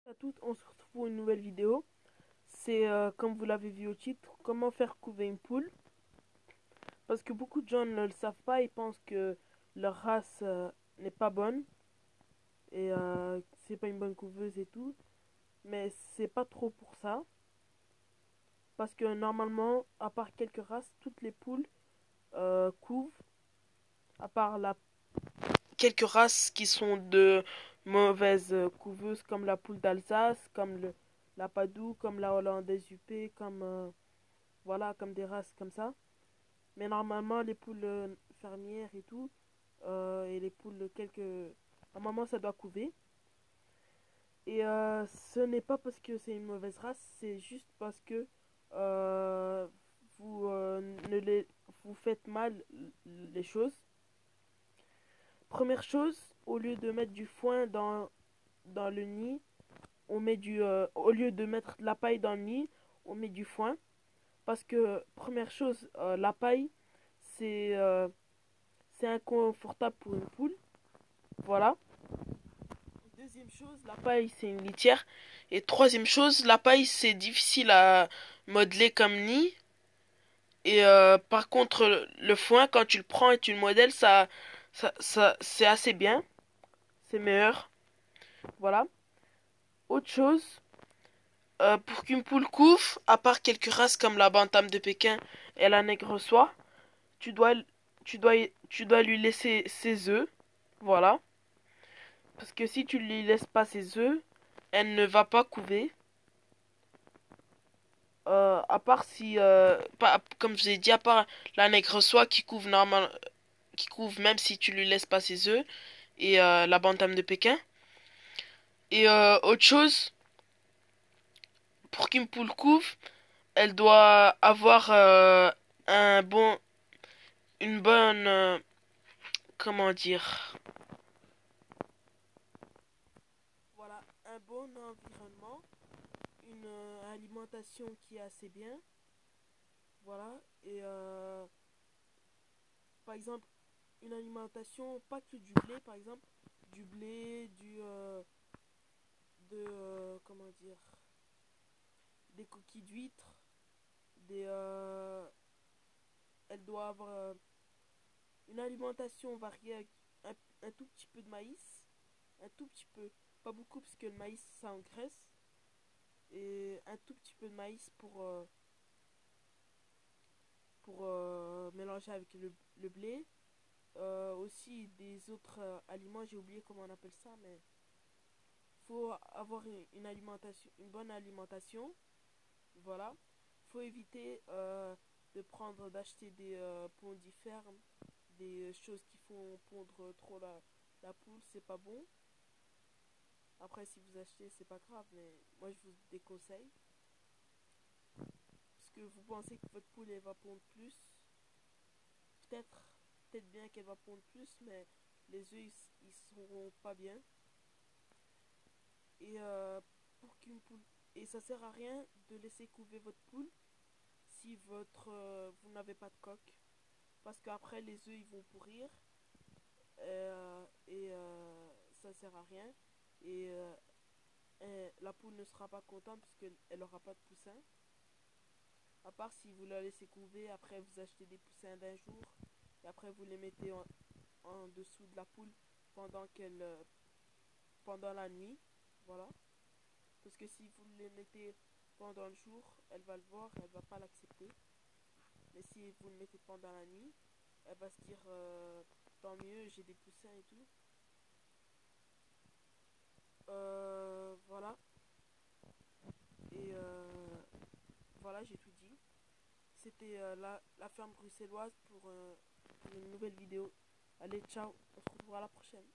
À toutes, on se retrouve pour une nouvelle vidéo. C'est comme vous l'avez vu au titre, comment faire couver une poule. Parce que beaucoup de gens ne le savent pas, ils pensent que leur race n'est pas bonne et c'est pas une bonne couveuse et tout. Mais c'est pas trop pour ça. Parce que normalement, à part quelques races, toutes les poules couvent. À part quelques races qui sont de mauvaises couveuses, comme la poule d'Alsace, comme la Padoue, comme la hollandaise UP, comme voilà, comme des races comme ça. Mais normalement, les poules fermières et tout, et les poules normalement, ça doit couver. Et ce n'est pas parce que c'est une mauvaise race, c'est juste parce que euh, vous, ne les, vous faites mal les choses. Première chose, au lieu de mettre du foin dans le nid, au lieu de mettre de la paille dans le nid, on met du foin. Parce que, première chose, la paille, c'est euh, c'est inconfortable pour une poule. Voilà. Deuxième chose, la paille, c'est une litière. Et troisième chose, la paille, c'est difficile à modeler comme nid. Et par contre, le foin, quand tu le prends et tu le modèles, c'est assez bien. C'est meilleur. Voilà. Autre chose, pour qu'une poule couve, à part quelques races comme la bantam de Pékin et la nègre soie, tu dois, tu dois lui laisser ses œufs. Voilà. Parce que si tu lui laisses pas ses œufs, elle ne va pas couver. À part si, comme je vous ai dit, à part la nègre soie qui couve même si tu lui laisses pas ses œufs, et la bantam de Pékin. Et autre chose, pour qu'une poule couve, elle doit avoir un bon, une bonne, comment dire, voilà, un bon environnement, une alimentation qui est assez bien, voilà, et par exemple, une alimentation, pas que du blé, par exemple, du blé, comment dire, des coquilles d'huîtres, des, elle doit avoir une alimentation variée avec un tout petit peu de maïs, un tout petit peu, pas beaucoup parce que le maïs ça engraisse, et un tout petit peu de maïs pour mélanger avec le blé. Aussi des autres aliments, j'ai oublié comment on appelle ça, mais faut avoir une alimentation, une bonne alimentation. Voilà. Faut éviter d'acheter des pondifères, des choses qui font pondre trop la poule, c'est pas bon. Après, si vous achetez, c'est pas grave, mais moi je vous déconseille. Parce que vous pensez que votre poule elle va pondre plus. Peut-être, peut-être bien qu'elle va pondre plus, mais les œufs ils seront pas bien. Et pour qu'une poule. Et ça sert à rien de laisser couver votre poule si vous n'avez pas de coque. Parce qu'après les œufs ils vont pourrir et ça sert à rien. Et la poule ne sera pas contente parce qu'elle n'aura pas de poussins. À part si vous la laissez couver, après vous achetez des poussins d'un jour et après vous les mettez en dessous de la poule pendant pendant la nuit. Voilà. Parce que si vous les mettez pendant le jour, elle va le voir, elle va pas l'accepter. Mais si vous le mettez pendant la nuit, elle va se dire tant mieux, j'ai des poussins et tout. Voilà. Et voilà, j'ai tout dit. C'était la ferme bruxelloise pour une nouvelle vidéo. Allez, ciao, on se retrouvera la prochaine.